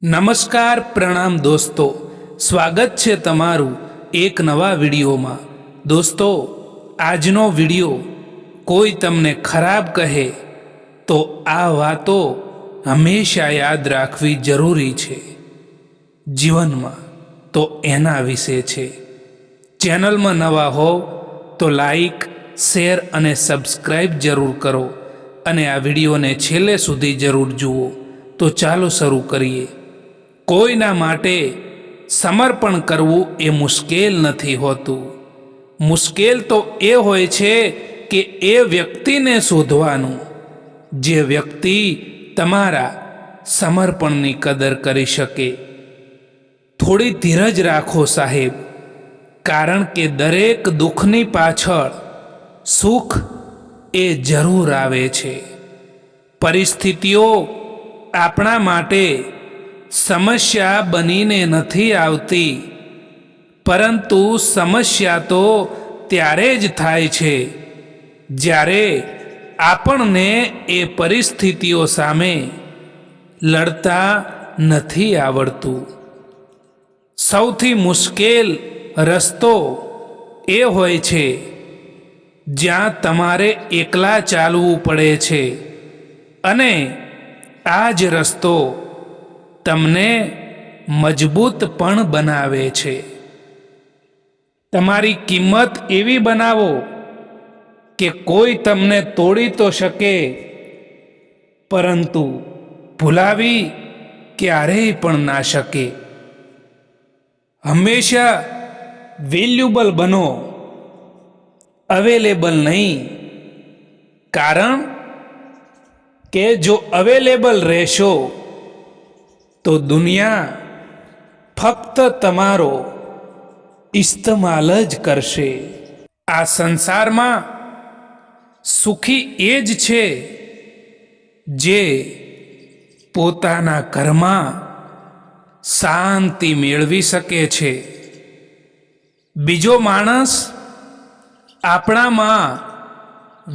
નમસ્કાર પ્રણામ દોસ્તો, સ્વાગત છે તમારું એક નવા વિડીયોમાં। દોસ્તો, આજનો વિડીયો કોઈ તમને ખરાબ કહે તો આ વાતો હંમેશા યાદ રાખવી જરૂરી છે જીવનમાં, તો એના વિશે છે। ચેનલમાં નવા હોવ તો લાઈક, શેર અને સબસ્ક્રાઈબ જરૂર કરો અને આ વિડીયોને છેલ્લે સુધી જરૂર જુઓ। તો ચાલો શરૂ કરીએ। કોઈના માટે સમર્પણ કરવું એ મુશ્કેલ નથી હોતું, મુશ્કેલ તો એ હોય છે કે એ વ્યક્તિને શોધવાનું જે વ્યક્તિ તમારા સમર્પણની કદર કરી શકે। થોડી ધીરજ રાખો સાહેબ, કારણ કે દરેક દુઃખની પાછળ સુખ એ જરૂર આવે છે। પરિસ્થિતિઓ આપણા માટે સમસ્યા બનીને નથી આવતી, પરંતુ સમસ્યા તો ત્યારે જ થાય છે જ્યારે આપણને એ પરિસ્થિતિઓ સામે લડતા નથી આવડતું। સૌથી મુશ્કેલ રસ્તો એ હોય છે જ્યાં તમારે એકલા ચાલવું પડે છે, અને આ જ રસ્તો તમને મજબૂત પણ બનાવે છે। તમારી કિંમત એવી બનાવો કે કોઈ તમને તોડી તો શકે, પરંતુ ભૂલાવી ક્યારેય પણ ના શકે। હંમેશા વેલ્યુબલ બનો, અવેલેબલ નહીં, કારણ કે જો અવેલેબલ રહેશો તો દુનિયા ફક્ત તમારો ઇસ્તેમાલ જ કરશે। આ સંસારમાં સુખી એ જ છે જે પોતાના ઘરમાં શાંતિ મેળવી શકે છે। બીજો માણસ આપણામાં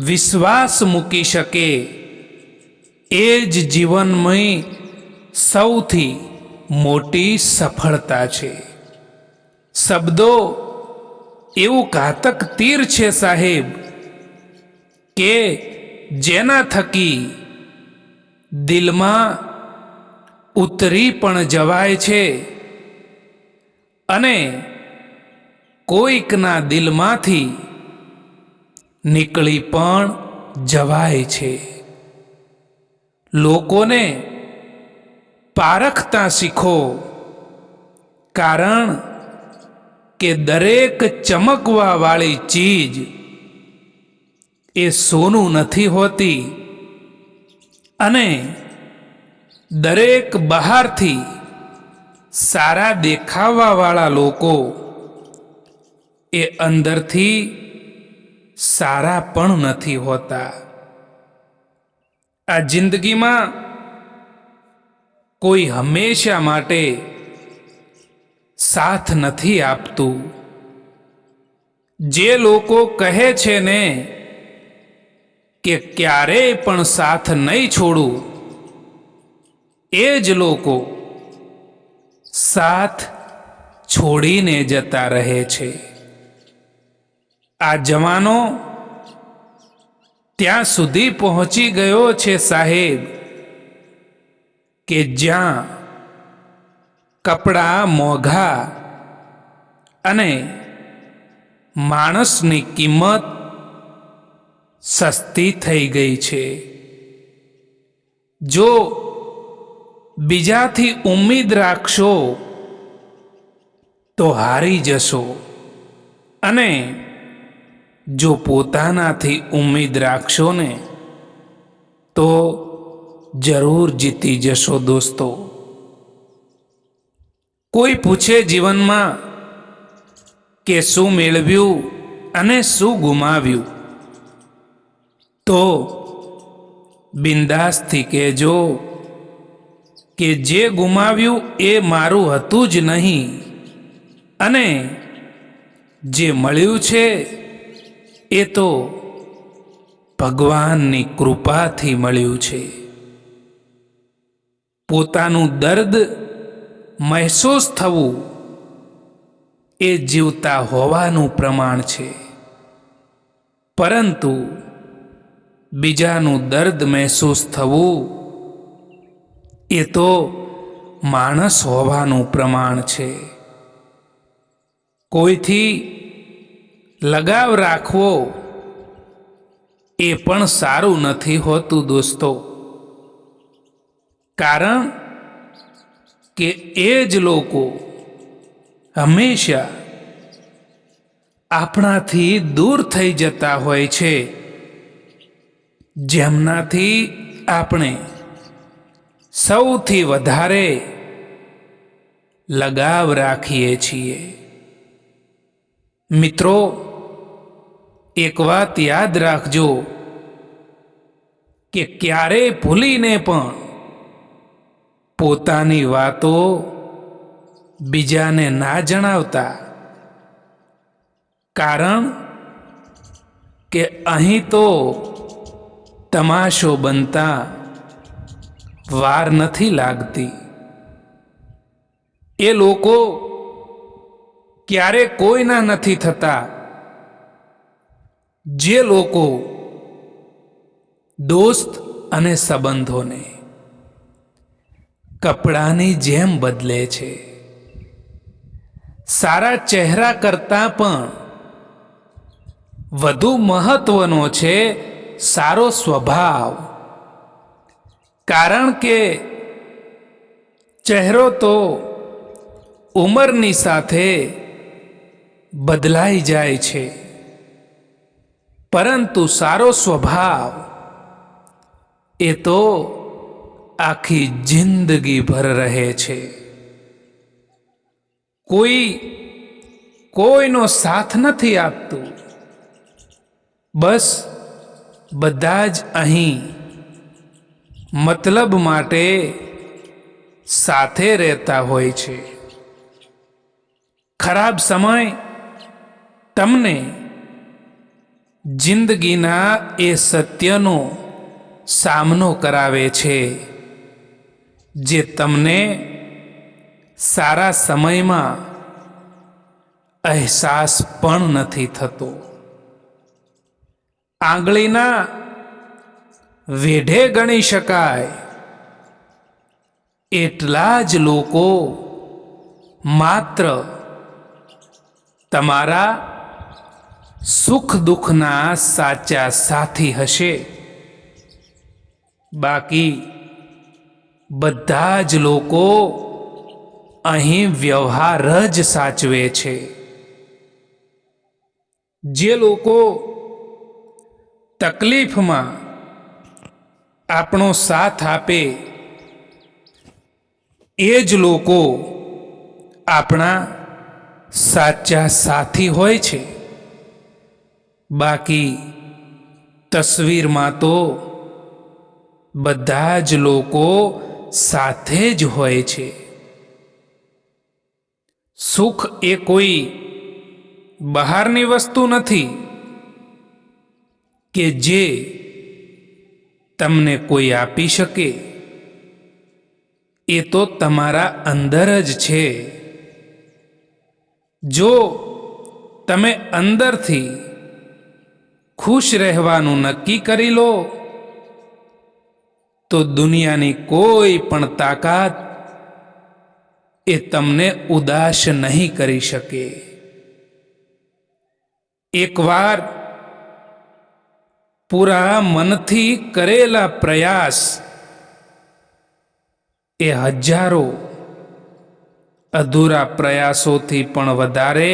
વિશ્વાસ મૂકી શકે, એ જ જીવનમાં સૌથી મોટી સફળતા છે। શબ્દો એવું ઘાતક તીર છે સાહેબ, કે જેના થકી દિલમાં ઉતરી પણ જવાય છે અને કોઈકના દિલમાંથી નીકળી પણ જવાય છે। લોકોને પારખતા શીખો, કારણ કે દરેક ચમકવા વાળી ચીજ એ સોનું નથી હોતી, અને દરેક બહારથી સારા દેખાવા વાળા લોકો એ અંદરથી સારા પણ નથી હોતા। આ જિંદગીમાં કોઈ હંમેશા માટે સાથ નથી આપતું। જે લોકો કહે છે ને કે ક્યારેય પણ સાથ નહીં છોડું, એ જ લોકો સાથ છોડીને જતા રહે છે। આ જમાનો ત્યાં સુધી પહોંચી ગયો છે સાહેબ, કે જ્યાં કપડાં મોંઘા અને માણસની કિંમત સસ્તી થઈ ગઈ છે। જો બીજાથી ઉમ્મીદ રાખશો તો હારી જશો, અને જો પોતાનાથી ઉમ્મીદ રાખશો ને તો જરૂર જીતી જશો। દોસ્તો, કોઈ પૂછે જીવનમાં કે શું મેળવ્યું અને શું ગુમાવ્યું, તો બિંદાસથી કહેજો કે જે ગુમાવ્યું એ મારું હતું જ નહીં, અને જે મળ્યું છે એ તો ભગવાનની કૃપાથી મળ્યું છે। પોતાનું દર્દ મહેસૂસ થવું એ જીવતા હોવાનું પ્રમાણ છે, પરંતુ બીજાનું દર્દ મહેસૂસ થવું એ તો માણસ હોવાનું પ્રમાણ છે. કોઈથી લગાવ રાખવો એ પણ સારું નથી હોતું દોસ્તો, કારણ કે એ જ લોકો હંમેશા આપણાથી દૂર થઈ જતા હોય છે, જેમનાથી આપણે સૌથી વધારે લગાવ રાખીએ છીએ. મિત્રો, એક વાત યાદ રાખજો કે ક્યારેય ભૂલીને પણ પોતાની વાતો બીજાને ના જણાવતા, કારણ કે અહીં તો તમાશો બનતા વાર નથી લાગતી. એ લોકો ક્યારે કોઈના નથી થતા, જે લોકો દોસ્ત અને સંબંધોને કપડાની જેમ બદલે છે. સારા ચહેરા કરતાં પણ વધુ મહત્વનો છે સારો સ્વભાવ, કારણ કે ચહેરો તો ઉંમરની સાથે બદલાઈ જાય છે, પરંતુ સારો સ્વભાવ એ તો આખી જિંદગી ભર રહે છે. કોઈ કોઈનો સાથ નથી આપતું, બસ બધા જ અહીં મતલબ માટે સાથે રહેતા હોય છે. ખરાબ સમય તમને જિંદગીના એ સત્યનો સામનો કરાવે છે, જે તમને સારા સમયમાં અહેસાસ પણ નથી થતો. આંગળીના વેઢે ગણી શકાય એટલા જ લોકો માત્ર તમારા સુખ દુઃખના સાચા સાથી હશે, બાકી બધા જ લોકો અહીં વ્યવહાર જ સાચવે છે. જે લોકો તકલીફમાં આપણો સાથ આપે એ જ લોકો આપણા સાચા સાથી હોય છે, બાકી તસવીરમાં તો બધા જ લોકો સાથે જ હોય છે. સુખ એ કોઈ બહારની વસ્તુ નથી કે જે તમને કોઈ આપી શકે, એ તો તમારા અંદર જ છે. જો તમે અંદરથી ખુશ રહેવાનું નક્કી કરી લો, તો દુનિયાની કોઈ પણ તાકાત એ તમને ઉદાસ નહીં કરી શકે. એકવાર પૂરા મનથી કરેલા પ્રયાસ એ હજારો અધૂરા પ્રયાસોથી પણ વધારે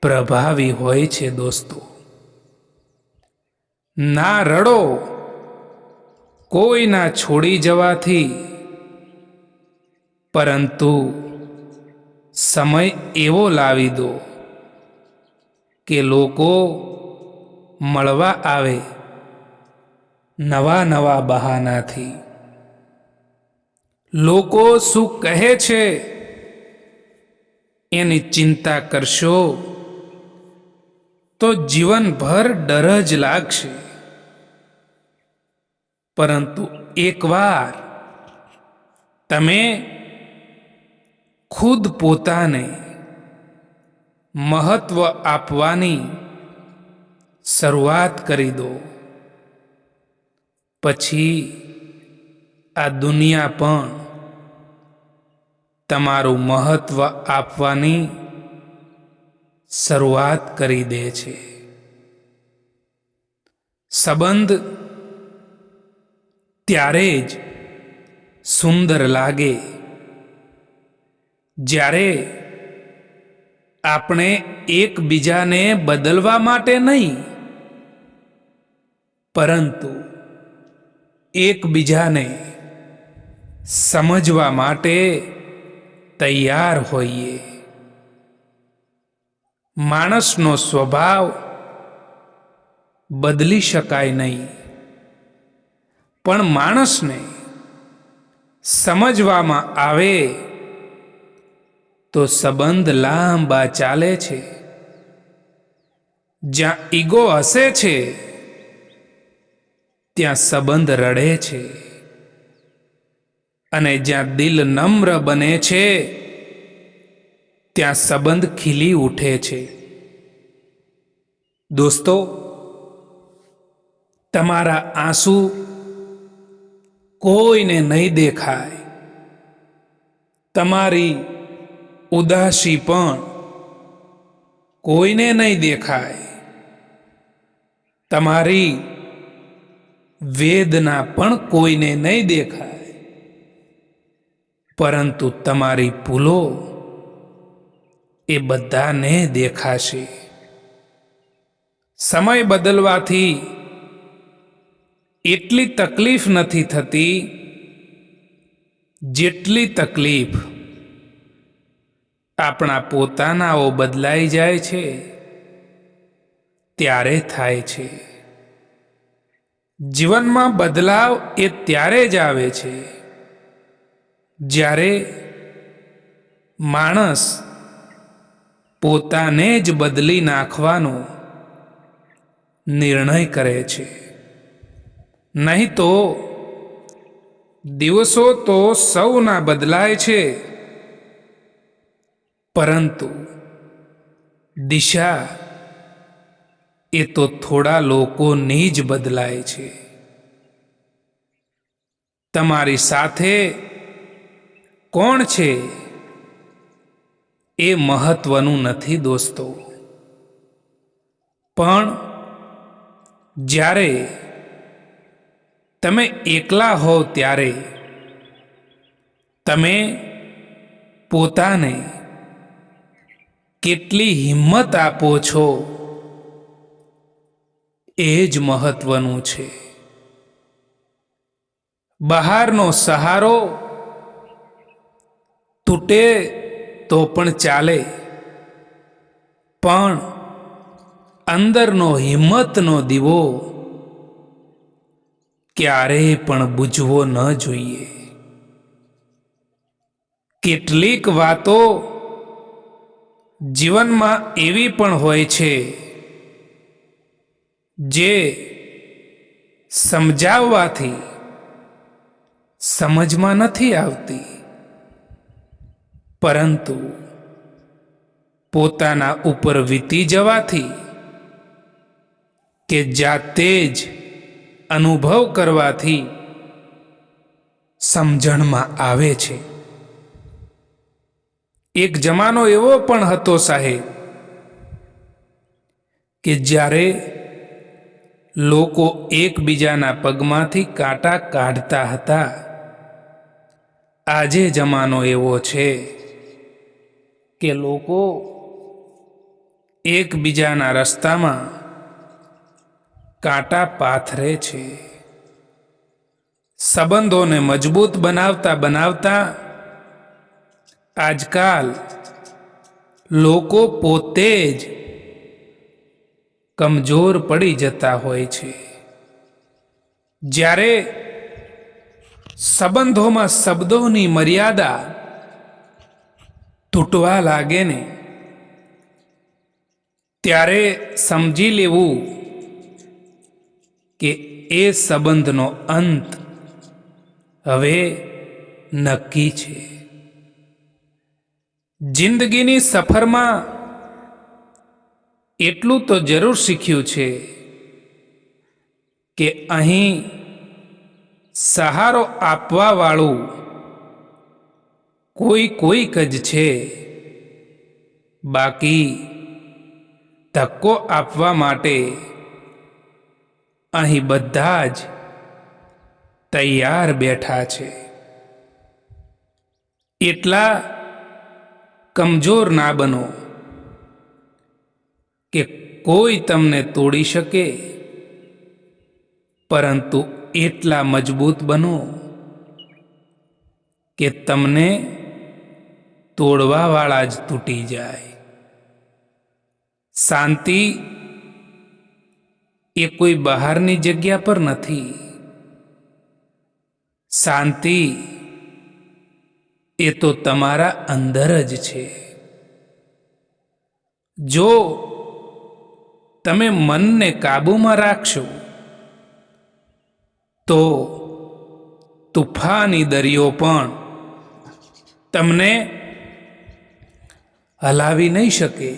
પ્રભાવી હોય છે દોસ્તો. ના રડો કોઈના છોડી જવાથી, પરંતુ સમય એવો લાવી દો કે લોકો મળવા આવે નવા નવા બહાનાથી. લોકો શું કહે છે એની ચિંતા કરશો તો જીવનભર ડર જ લાગશે, પરંતુ એકવાર તમે ખુદ પોતાને મહત્વ આપવાની શરૂઆત કરી દો. પછી આ દુનિયા પણ તમારું મહત્વ આપવાની શરૂઆત કરી દે છે. સંબંધ ત્યારે જ સુંદર લાગે જ્યારે આપણે એકબીજાને બદલવા માટે નહીં, પરંતુ એકબીજાને સમજવા માટે તૈયાર હોઈએ. માણસનો સ્વભાવ બદલી શકાય નહીં, પણ માણસને સમજવામાં આવે તો સંબંધ લાંબા ચાલે છે. જ્યાં ઈગો હસે છે ત્યાં સંબંધ રડે છે, અને જ્યાં દિલ નમ્ર બને છે ત્યાં સંબંધ ખીલી ઉઠે છે. દોસ્તો, તમારા આંસુ કોઈને નહીં દેખાય, તમારી ઉદાસી પણ કોઈને નહીં દેખાય, તમારી વેદના પણ કોઈને નહીં દેખાય, પરંતુ તમારી ભૂલો એ બધાને દેખાશે. સમય બદલવાથી એટલી તકલીફ નથી થતી જેટલી તકલીફ આપણા પોતાનાઓ બદલાઈ જાય છે ત્યારે થાય છે. જીવનમાં બદલાવ એ ત્યારે જ આવે છે જ્યારે માણસ પોતાને જ બદલી નાખવાનો નિર્ણય કરે છે. નહીં તો દિવસો તો સૌના બદલાય છે, પરંતુ દિશા એ તો થોડા લોકોની જ બદલાય છે. તમારી સાથે કોણ છે એ મહત્વનું નથી દોસ્તો, પણ જ્યારે તમે એકલા હો ત્યારે તમે પોતાને કેટલી હિંમત આપો છો એ જ મહત્વનું છે. બહારનો સહારો તૂટે તો પણ ચાલે, પણ અંદરનો હિંમતનો દીવો ક્યારેય પણ બુઝવો ન જોઈએ. કેટલીક વાતો જીવનમાં એવી પણ હોય છે જે સમજાવવાથી સમજમાં નથી આવતી, પરંતુ પોતાના ઉપર વીતી જવાથી કે જાતે જ અનુભવ કરવાથી સમજણમાં આવે છે. એક જમાનો એવો પણ હતો સાહેબ કે જ્યારે લોકો એકબીજાના પગમાંથી કાંટા કાઢતા હતા. આજે જમાનો એવો છે કે લોકો એકબીજાના રસ્તામાં કાંટા પાથરે છે. સંબંધોને મજબૂત બનાવતા બનાવતા આજકાલ લોકો પોતે જ કમજોર પડી જતા હોય છે. જ્યારે સંબંધોમાં શબ્દોની મર્યાદા તૂટવા લાગે ને ત્યારે સમજી લેવું કે એ સંબંધનો અંત હવે નક્કી છે. જિંદગીની સફરમાં એટલું તો જરૂર શીખ્યું છે કે અહીં સહારો આપવાવાળું કોઈક જ છે, બાકી ધક્કો આપવા માટે અહીં બધા જ તૈયાર બેઠા છે. એટલા કમજોર ના બનો કે કોઈ તમને તોડી શકે, પરંતુ એટલા મજબૂત બનો કે તમને તોડવાવાળા જ તૂટી જાય. શાંતિ એ કોઈ બહારની જગ્યા પર નથી. શાંતિ એ તો તમારા અંદર જ છે. જો તમે મનને કાબૂમાં રાખશો તો તુફાની દરિયો પણ તમને હલાવી નહીં શકે.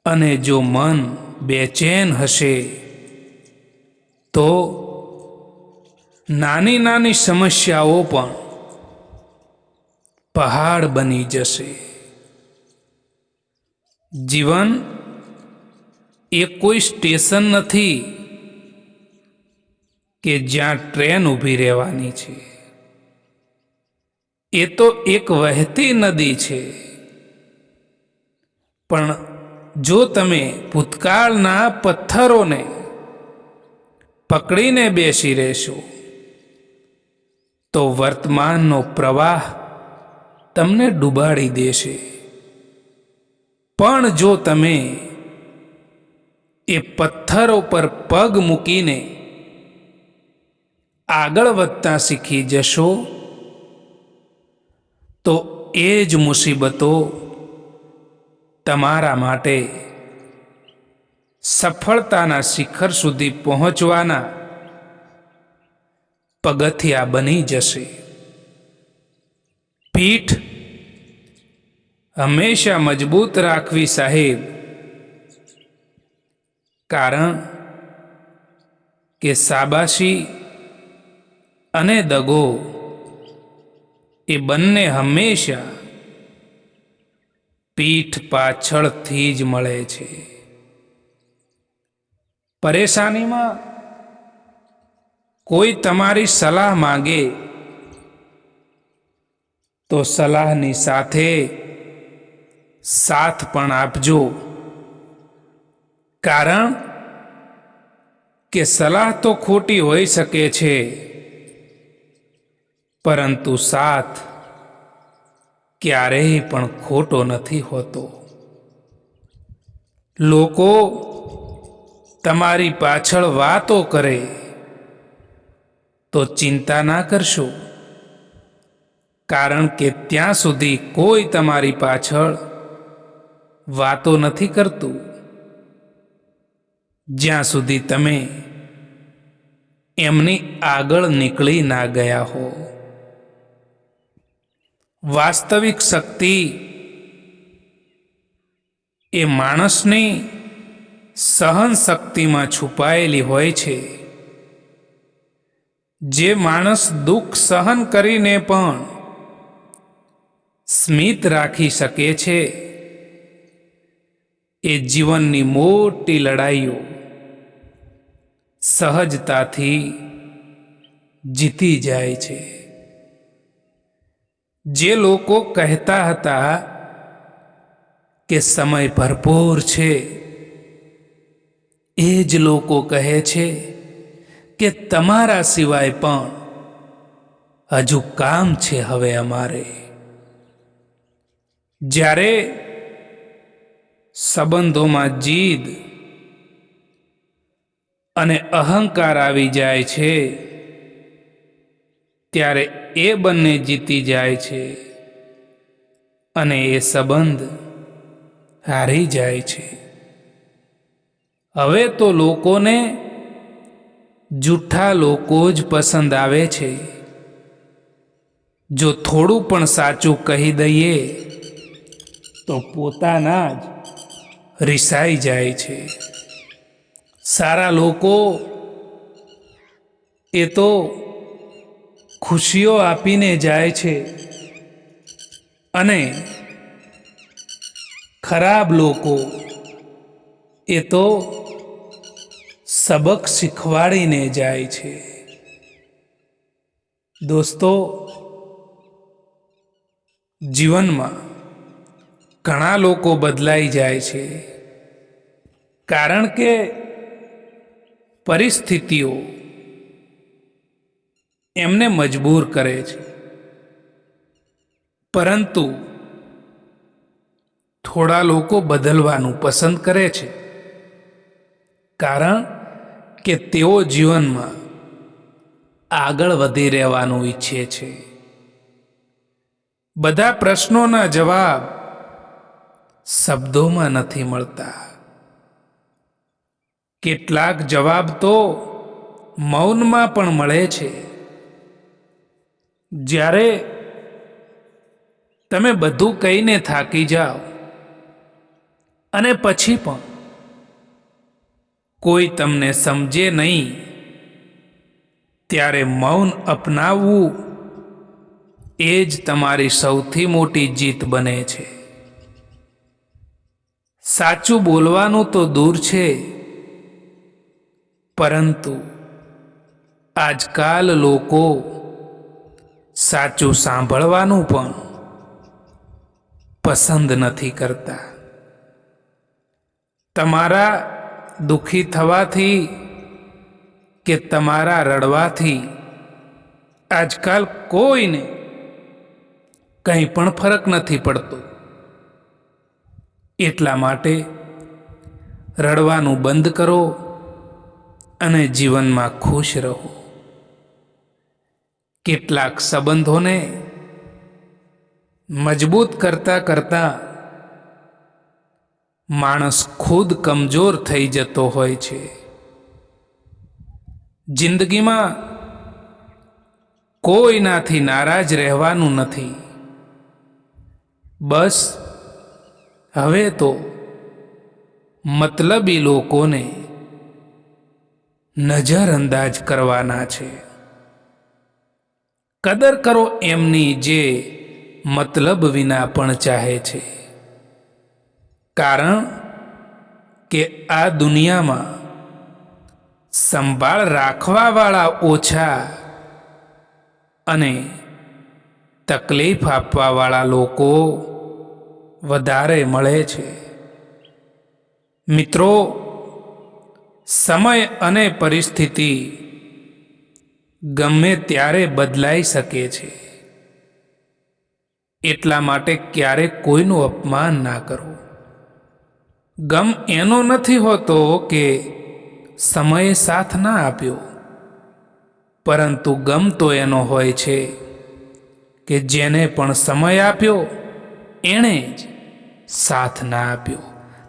અને જો મન બેચેન હશે તો નાની નાની સમસ્યાઓ પણ પહાડ બની જશે. જીવન એ કોઈ સ્ટેશન નથી કે જ્યાં ટ્રેન ઊભી રહેવાની છે. એ તો એક વહેતી નદી છે. પણ જો તમે ભૂતકાળના પથ્થરોને પકડીને બેસી રહેશો તો વર્તમાનનો પ્રવાહ તમને ડૂબાડી દેશે. પણ જો તમે એ પથ્થરો પર પગ મૂકીને આગળ વધતા શીખી જશો તો એ જ મુસીબતો તમારા માટે સફળતાના શિખર સુધી પહોંચવાના પગથિયા બની જશે. પીઠ હંમેશા મજબૂત રાખવી સાહેબ, કારણ કે શાબાશી અને દગો એ બંને હંમેશા પીઠ પાછળથી જ મળે છે. પરેશાનીમાં કોઈ તમારી સલાહ માંગે તો સલાહની સાથે સાથ પણ આપજો, કારણ કે સલાહ તો ખોટી હોઈ શકે છે, પરંતુ સાથ ક્યારેય પણ ખોટો નથી હોતો. લોકો તમારી પાછળ વાતો કરે તો ચિંતા ના કરશો, કારણ કે ત્યાં સુધી કોઈ તમારી પાછળ વાતો નથી કરતું જ્યાં સુધી તમે એમની આગળ નીકળી ના ગયા હો. વાસ્તવિક શક્તિ એ માણસની સહન શક્તિમાં છુપાયેલી હોય છે. જે માણસ દુઃખ સહન કરીને પણ સ્મિત રાખી શકે છે એ જીવનની મોટી લડાઈઓ સહજતાથી જીતી જાય છે. જે લોકો કહેતા હતા કે સમય ભરપૂર છે, એ જ લોકો કહે છે કે તમારા સિવાય પણ હજુ કામ છે હવે અમારે. જ્યારે સંબંધોમાં જીદ અને અહંકાર આવી જાય છે ત્યારે એ બંને જીતી જાય છે અને એ સંબંધ હારી જાય છે. હવે તો લોકોને જૂઠા લોકો જ પસંદ આવે છે. જો થોડું પણ સાચું કહી દઈએ તો પોતાના જ રિસાઈ જાય છે. સારા લોકો એ તો ખુશીઓ આપીને જાય છે અને ખરાબ લોકો એ તો સબક શીખવાડીને જાય છે. દોસ્તો, જીવનમાં ઘણા લોકો બદલાઈ જાય છે કારણ કે પરિસ્થિતિઓ એમને મજબૂર કરે છે. પરંતુ થોડા લોકો બદલવાનું પસંદ કરે છે કારણ કે તેઓ જીવનમાં આગળ વધી રહેવાનું ઈચ્છે છે. બધા પ્રશ્નોના જવાબ શબ્દોમાં નથી મળતા. કેટલાક જવાબ તો મૌનમાં પણ મળે છે. જ્યારે તમે બધું કહીને થાકી જાઓ અને પછી પણ કોઈ તમને સમજે નહીં, ત્યારે મૌન અપનાવવું એ જ તમારી સૌથી મોટી જીત બને છે. સાચું બોલવાનું તો દૂર છે, પરંતુ આજકાલ લોકો સાચું સાંભળવાનું પણ પસંદ નથી કરતા. તમારા દુઃખી થવાથી કે તમારા રડવાથી આજકાલ કોઈને કંઈ પણ ફરક નથી પડતો. એટલા માટે રડવાનું બંધ કરો અને જીવનમાં ખુશ રહો. કેટલાક સંબંધોને મજબૂત કરતા કરતા માણસ ખુદ કમજોર થઈ જતો હોય છે. જિંદગીમાં કોઈનાથી નારાજ રહેવાનું નથી. બસ હવે તો મતલબી લોકોને નજરઅંદાજ કરવાના છે. કદર કરો એમની જે મતલબ વિના પણ ચાહે છે, કારણ કે આ દુનિયામાં સંભાળ રાખવાવાળા ઓછા અને તકલીફ આપવાવાળા લોકો વધારે મળે છે. મિત્રો, સમય અને પરિસ્થિતિ ગમે ત્યારે બદલાઈ શકે છે. એટલા માટે ક્યારેક કોઈનું અપમાન ના કરો. ગમ એનો નથી હોતો કે સમયે સાથ ના આપ્યો, પરંતુ ગમ તો એનો હોય છે કે જેને પણ સમય આપ્યો એણે જ સાથ ના આપ્યો.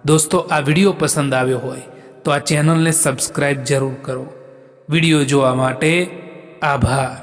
દોસ્તો, આ વિડીયો પસંદ આવ્યો હોય તો આ ચેનલને સબસ્ક્રાઈબ જરૂર કરો. વિડીયો જોવા માટે આભાર.